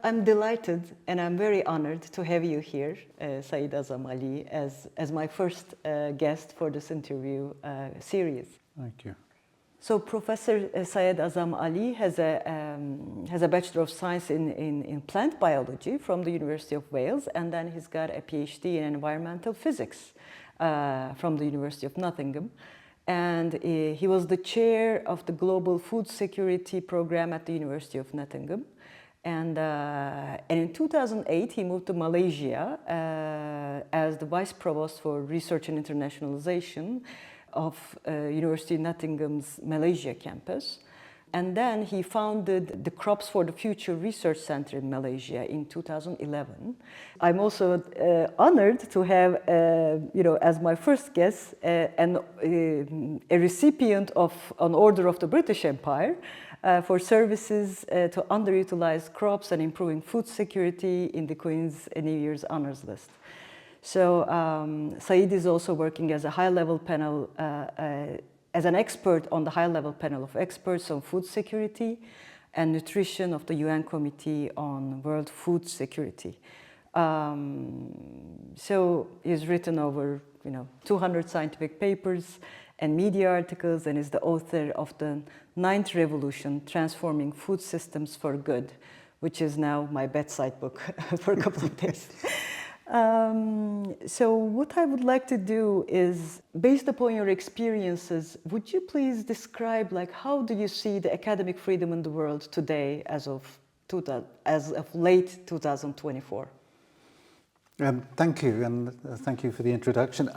I'm delighted and I'm very honored to have you here, Said Azam-Ali, as my first guest for this interview series. Thank you. So Professor Syed Azam-Ali has a Bachelor of Science in Plant Biology from the University of Wales, and then he's got a PhD in Environmental Physics from the University of Nottingham. And he was the chair of the Global Food Security Program at the University of Nottingham. And in 2008, he moved to Malaysia as the Vice Provost for Research and Internationalization of University of Nottingham's Malaysia campus. And then he founded the Crops for the Future Research Center in Malaysia in 2011. I'm also honored to have, as my first guest, a recipient of an Order of the British Empire for services to underutilized crops and improving food security in the Queen's New Year's Honours List. So Said is also working as a high-level panel, as an expert on the high-level panel of experts on food security and nutrition of the UN Committee on World Food Security. So he's written over 200 scientific papers and media articles, and is the author of the 9th Revolution, Transforming Food Systems for Good, which is now my bedside book for a couple of days. So what I would like to do is, based upon your experiences, would you please describe, how do you see the academic freedom in the world today as of late 2024? Thank you, and thank you for the introduction.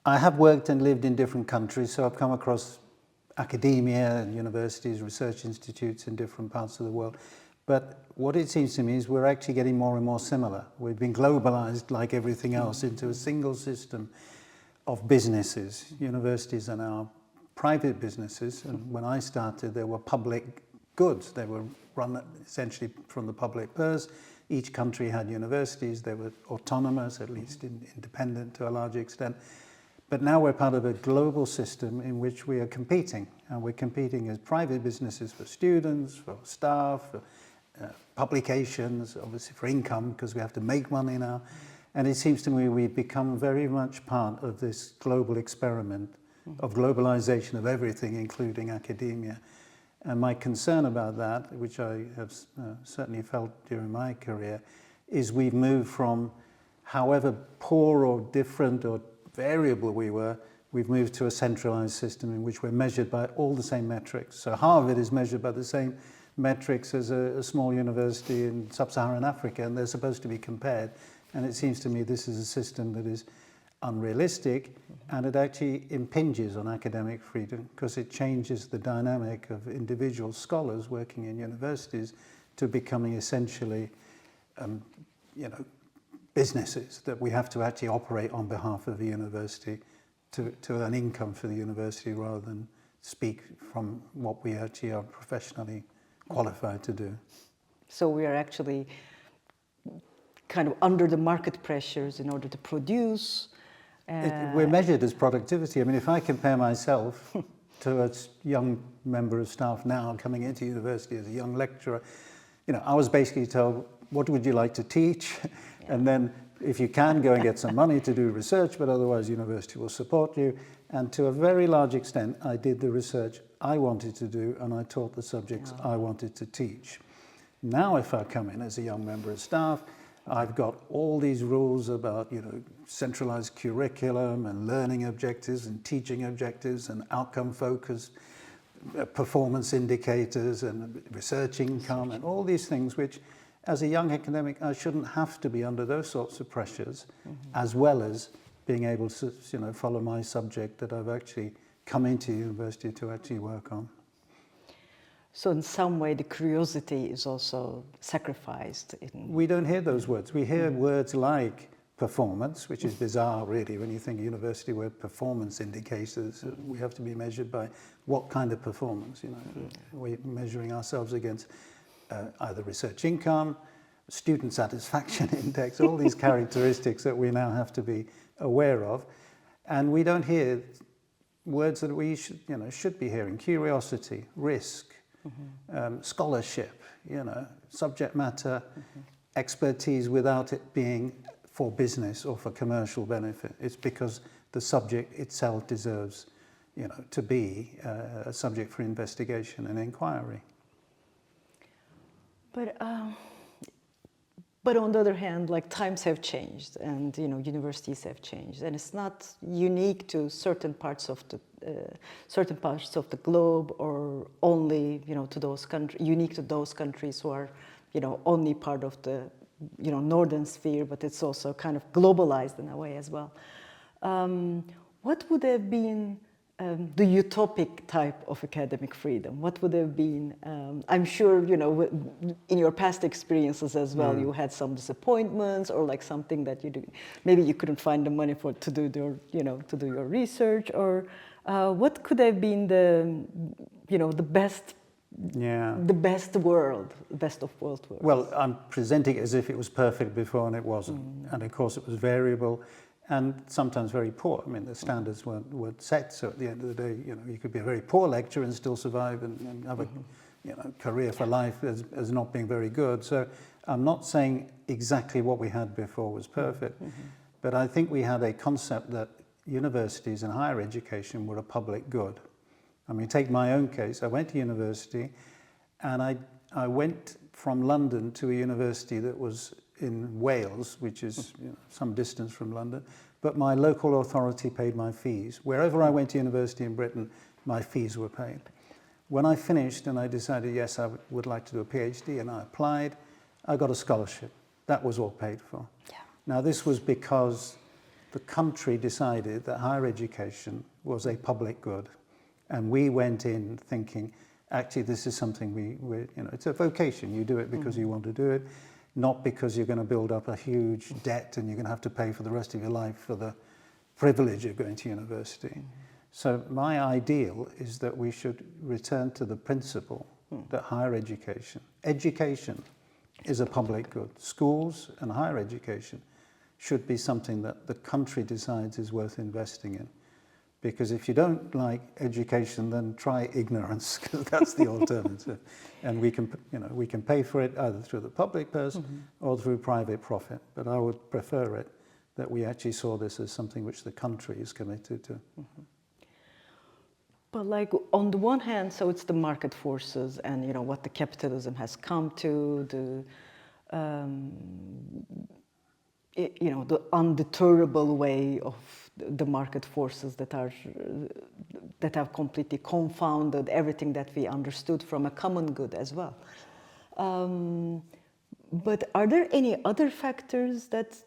I have worked and lived in different countries, so I've come across academia and universities, research institutes in different parts of the world. But what it seems to me is we're actually getting more and more similar. We've been globalized, like everything else, into a single system of businesses. Universities are now private businesses, and when I started, they were public goods. They were run essentially from the public purse. Each country had universities. They were autonomous, at least independent to a large extent. But now we're part of a global system in which we are competing. And we're competing as private businesses for students, for staff, for publications, obviously for income, because we have to make money now. And it seems to me we've become very much part of this global experiment of globalization of everything, including academia. And my concern about that, which I have certainly felt during my career, is we've moved from, however poor or different or variable we were, we've moved to a centralized system in which we're measured by all the same metrics. So Harvard is measured by the same metrics as a small university in sub-Saharan Africa, and they're supposed to be compared. And it seems to me this is a system that is unrealistic, and it actually impinges on academic freedom because it changes the dynamic of individual scholars working in universities to becoming essentially, businesses that we have to actually operate on behalf of the university to earn income for the university rather than speak from what we actually are professionally qualified to do. So we are actually kind of under the market pressures in order to produce. We're measured as productivity. I mean, if I compare myself to a young member of staff now coming into university as a young lecturer, I was basically told, what would you like to teach? Yeah. And then if you can, go and get some money to do research, but otherwise university will support you. And to a very large extent, I did the research I wanted to do, and I taught the subjects I wanted to teach. Now, if I come in as a young member of staff, I've got all these rules about, centralized curriculum and learning objectives and teaching objectives and outcome-focused performance indicators and research income and all these things which, as a young academic, I shouldn't have to be under those sorts of pressures, as well as being able to, follow my subject that I've actually come into university to actually work on. So in some way, the curiosity is also sacrificed. We don't hear those words. We hear words like performance, which is bizarre, really, when you think university word performance indicators. We have to be measured by what kind of performance, We're measuring ourselves against either research income, student satisfaction index, all these characteristics that we now have to be aware of. And we don't hear words that we should be hearing: curiosity, risk, scholarship, subject matter expertise without it being for business or for commercial benefit. It's because the subject itself deserves, to be a subject for investigation and inquiry. But on the other hand, like times have changed, and universities have changed, and it's not unique to certain parts of the globe, or only to those countries, unique to those countries who are only part of the northern sphere, but it's also kind of globalized in a way as well. What would have been the utopic type of academic freedom? What would have been, I'm sure, in your past experiences as well, you had some disappointments, or like something that maybe you couldn't find the money to do your research, or what could have been the best, the best world, the best of both worlds? Well, I'm presenting it as if it was perfect before, and it wasn't. And of course it was variable, and sometimes very poor. I mean, the standards weren't set, so at the end of the day, you could be a very poor lecturer and still survive and have a career for life as not being very good. So I'm not saying exactly what we had before was perfect, but I think we had a concept that universities and higher education were a public good. I mean, take my own case. I went to university, and I went from London to a university that was in Wales, which is some distance from London, but my local authority paid my fees. Wherever I went to university in Britain, my fees were paid. When I finished and I decided, yes, I would like to do a PhD, and I applied, I got a scholarship. That was all paid for. Yeah. Now, this was because the country decided that higher education was a public good, and we went in thinking, actually, this is something it's a vocation. You do it because you want to do it, not because you're going to build up a huge debt and you're going to have to pay for the rest of your life for the privilege of going to university. So my ideal is that we should return to the principle that higher education is a public good. Schools and higher education should be something that the country decides is worth investing in. Because if you don't like education, then try ignorance, because that's the alternative. And we can pay for it either through the public purse or through private profit. But I would prefer it that we actually saw this as something which the country is committed to. But like on the one hand, so it's the market forces and what the capitalism has come to, the undeterrable way of the market forces that have completely confounded everything that we understood from a common good as well. But are there any other factors that,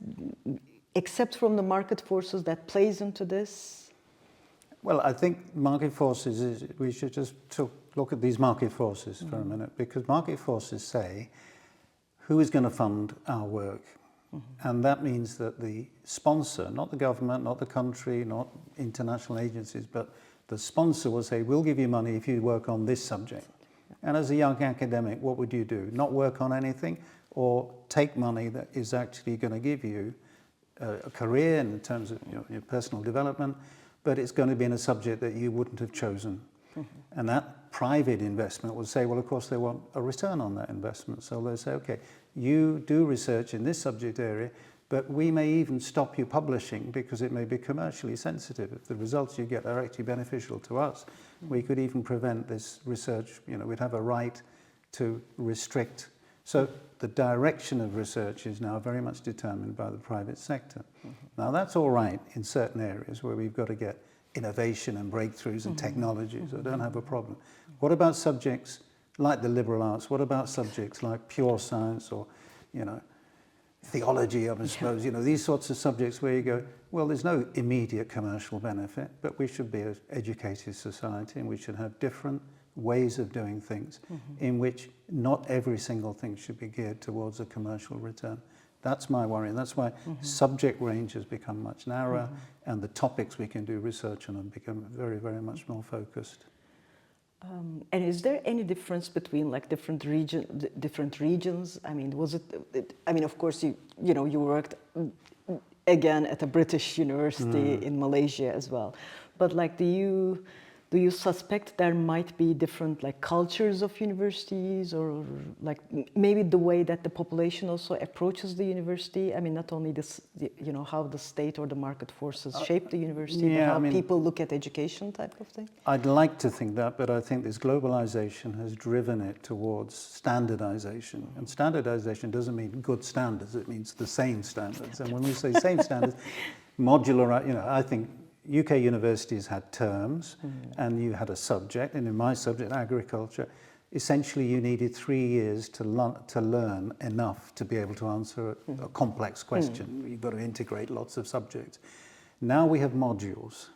except from the market forces, that plays into this? Well, I think market forces we should just look at these market forces for a minute, because market forces say who is going to fund our work. And that means that the sponsor, not the government, not the country, not international agencies, but the sponsor will say, we'll give you money if you work on this subject. And as a young academic, what would you do? Not work on anything, or take money that is actually going to give you a career in terms of your personal development, but it's going to be in a subject that you wouldn't have chosen. And that private investment will say, well, of course, they want a return on that investment. So they'll say, okay, you do research in this subject area, but we may even stop you publishing because it may be commercially sensitive. If the results you get are actually beneficial to us, we could even prevent this research. We'd have a right to restrict. So the direction of research is now very much determined by the private sector. Now, that's all right in certain areas where we've got to get innovation and breakthroughs and technologies. I don't have a problem. What about subjects like the liberal arts? What about subjects like pure science or, theology, I suppose? These sorts of subjects where you go, well, there's no immediate commercial benefit, but we should be an educated society and we should have different ways of doing things in which not every single thing should be geared towards a commercial return. That's my worry, and that's why subject range has become much narrower, and the topics we can do research on have become very, very much more focused. And is there any difference between like different regions? I mean, was it? I mean, of course, you worked again at a British university in Malaysia as well, but like, do you do you suspect there might be different like cultures of universities, or like maybe the way that the population also approaches the university? I mean, not only this, you know, how the state or the market forces shape the university, but how people look at education type of thing? I'd like to think that, but I think this globalization has driven it towards standardization. And standardization doesn't mean good standards, it means the same standards. And when we say same standards, modular, you know, I think UK universities had terms and you had a subject, and in my subject, agriculture, essentially you needed 3 years to learn enough to be able to answer a complex question. You've got to integrate lots of subjects. Now we have modules.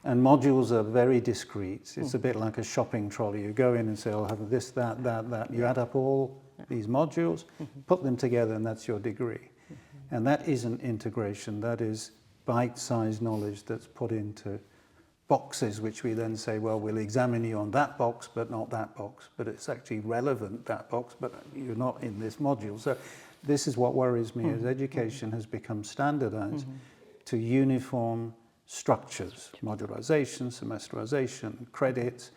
And modules are very discrete. It's a bit like a shopping trolley. You go in and say, I'll have this, that, that, that. You add up all these modules, put them together, and that's your degree. And that isn't integration. That is bite-sized knowledge that's put into boxes, which we then say, well, we'll examine you on that box, but not that box. But it's actually relevant, that box, but you're not in this module. So this is what worries me, is education has become standardized to uniform structures, modularization, semesterization, credits.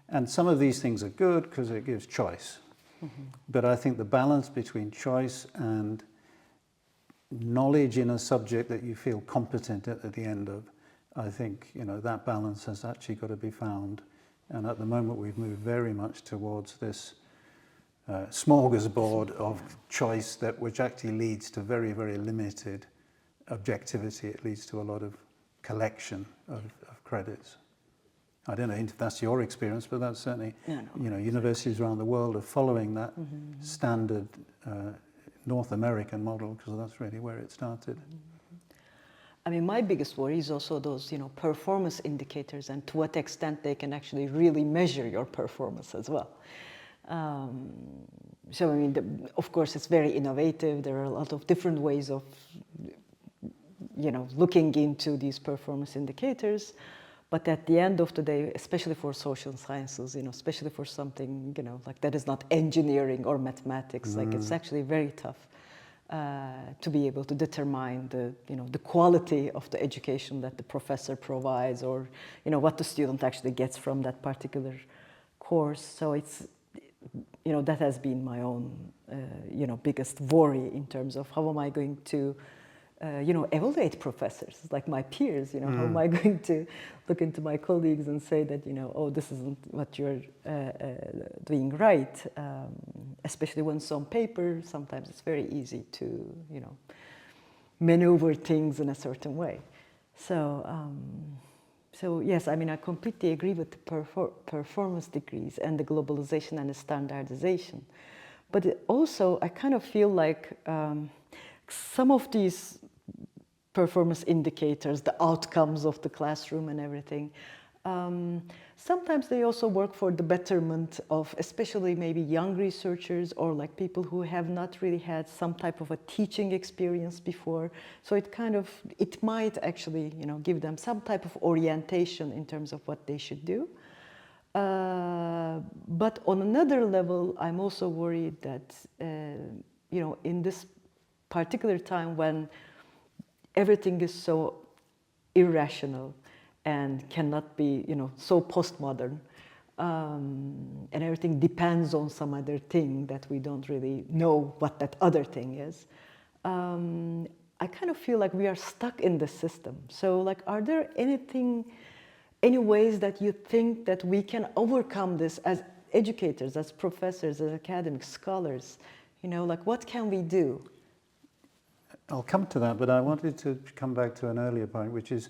And some of these things are good because it gives choice. But I think the balance between choice and knowledge in a subject that you feel competent at the end of, I think, you know, that balance has actually got to be found. And at the moment we've moved very much towards this smorgasbord of choice which actually leads to very, very limited objectivity. It leads to a lot of collection of credits. I don't know if that's your experience, but that's certainly, you know, universities around the world are following that standard North American model, because that's really where it started. I mean, my biggest worry is also those, you know, performance indicators, and to what extent they can actually really measure your performance as well. So, I mean, of course, it's very innovative. There are a lot of different ways of, you know, looking into these performance indicators. But at the end of the day, especially for social sciences, you know, especially for something, you know, like that is not engineering or mathematics, like it's actually very tough to be able to determine the, you know, the quality of the education that the professor provides, or, you know, what the student actually gets from that particular course. So it's, you know, that has been my own, you know, biggest worry in terms of how am I going to you know, evaluate professors like my peers. You know, how am I going to look into my colleagues and say that, you know, oh, this isn't what you're doing right, especially when it's on paper. Sometimes it's very easy to, you know, maneuver things in a certain way. So, so yes, I mean, I completely agree with the performance degrees and the globalization and the standardization. But also, I kind of feel like some of these performance indicators, the outcomes of the classroom and everything, sometimes they also work for the betterment of especially maybe young researchers, or like people who have not really had some type of a teaching experience before. So it kind of, it might actually, you know, give them some type of orientation in terms of what they should do. But on another level, I'm also worried that, you know, in this particular time when everything is so irrational and cannot be, you know, so postmodern, and everything depends on some other thing that we don't really know what that other thing is. I kind of feel like we are stuck in the system. So, like, are there any ways that you think that we can overcome this as educators, as professors, as academics, scholars? You know, like, what can we do? I'll come to that, but I wanted to come back to an earlier point, which is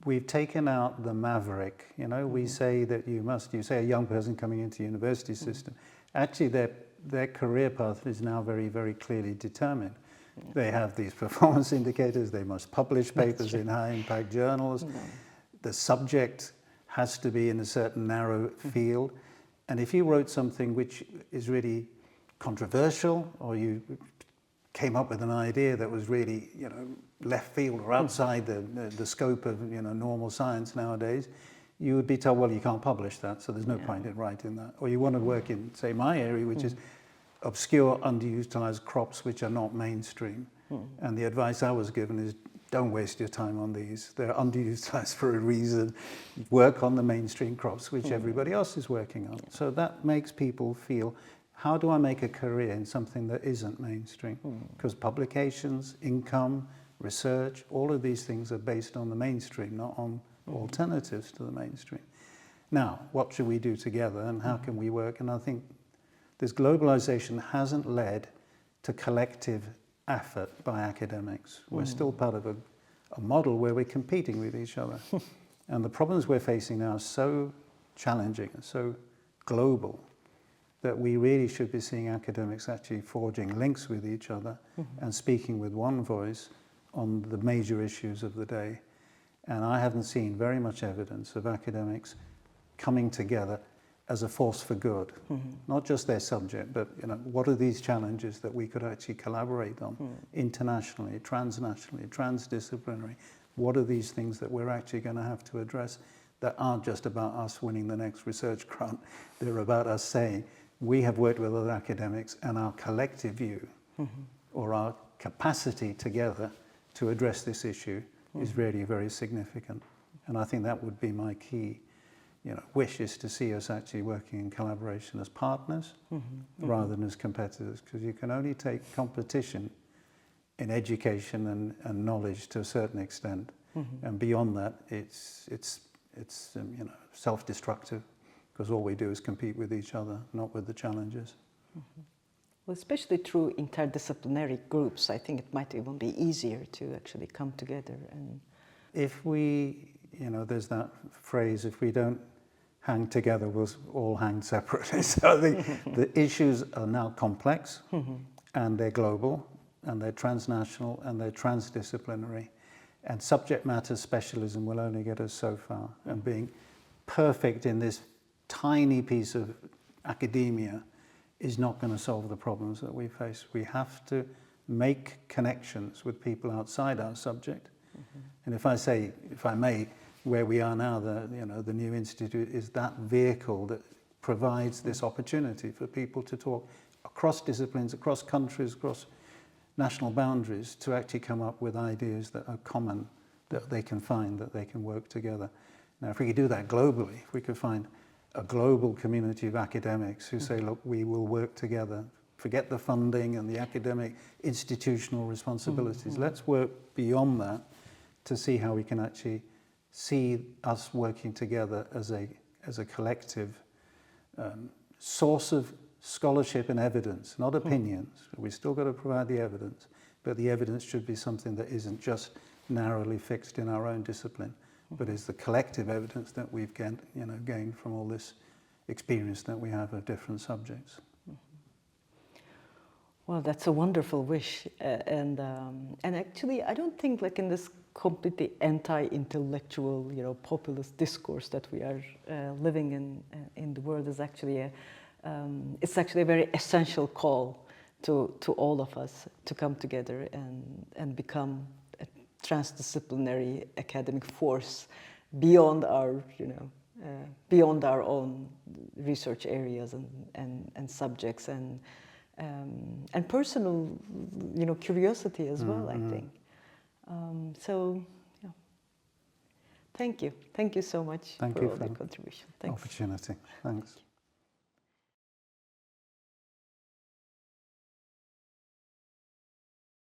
we've taken out the maverick. You know, we say that you say a young person coming into the university system, actually their career path is now very, very clearly determined. They have these performance indicators, they must publish papers in high-impact journals. The subject has to be in a certain narrow field. And if you wrote something which is really controversial, or you came up with an idea that was really, you know, left field or outside the scope of, you know, normal science nowadays, you would be told, well, you can't publish that, so there's no point in writing that. Or you want to work in, say, my area, which is obscure, underutilized crops which are not mainstream. And the advice I was given is don't waste your time on these. They're underutilized for a reason. Work on the mainstream crops, which everybody else is working on. So that makes people feel, how do I make a career in something that isn't mainstream? Because publications, income, research, all of these things are based on the mainstream, not on alternatives to the mainstream. Now, what should we do together and how can we work? And I think this globalization hasn't led to collective effort by academics. We're still part of a model where we're competing with each other. And the problems we're facing now are so challenging and so global that we really should be seeing academics actually forging links with each other and speaking with one voice on the major issues of the day. And I haven't seen very much evidence of academics coming together as a force for good, not just their subject, but what are these challenges that we could actually collaborate on internationally, transnationally, transdisciplinary? What are these things that we're actually going to have to address that aren't just about us winning the next research grant? They're about us saying, we have worked with other academics and our collective view or our capacity together to address this issue is really very significant. And I think that would be my key wish, is to see us actually working in collaboration as partners rather than as competitors, because you can only take competition in education and knowledge to a certain extent, and beyond that it's self-destructive, because all we do is compete with each other, not with the challenges. Well, especially through interdisciplinary groups, I think it might even be easier to actually come together. And if we, there's that phrase, if we don't hang together, we'll all hang separately. So I think the issues are now complex, and they're global, and they're transnational, and they're transdisciplinary. And subject matter specialism will only get us so far. And being perfect in this tiny piece of academia is not going to solve the problems that we face. We have to make connections with people outside our subject. And if I may, where we are now, the new institute is that vehicle that provides this opportunity for people to talk across disciplines, across countries, across national boundaries, to actually come up with ideas that are common, that they can find, that they can work together. Now, if we could do that globally, if we could find a global community of academics who say, look, we will work together, forget the funding and the academic institutional responsibilities, let's work beyond that to see how we can actually see us working together as a collective source of scholarship and evidence, not opinions. We still got to provide the evidence, but the evidence should be something that isn't just narrowly fixed in our own discipline, but is the collective evidence that we've gained from all this experience that we have of different subjects. Well, that's a wonderful wish, and actually, I don't think, like, in this completely anti-intellectual, populist discourse that we are living in the world is actually it's actually a very essential call to all of us to come together and become a transdisciplinary academic force beyond our beyond our own research areas and subjects and personal curiosity as well, I think. So yeah, thank you so much for all the contribution. Thanks. Opportunity. Thanks.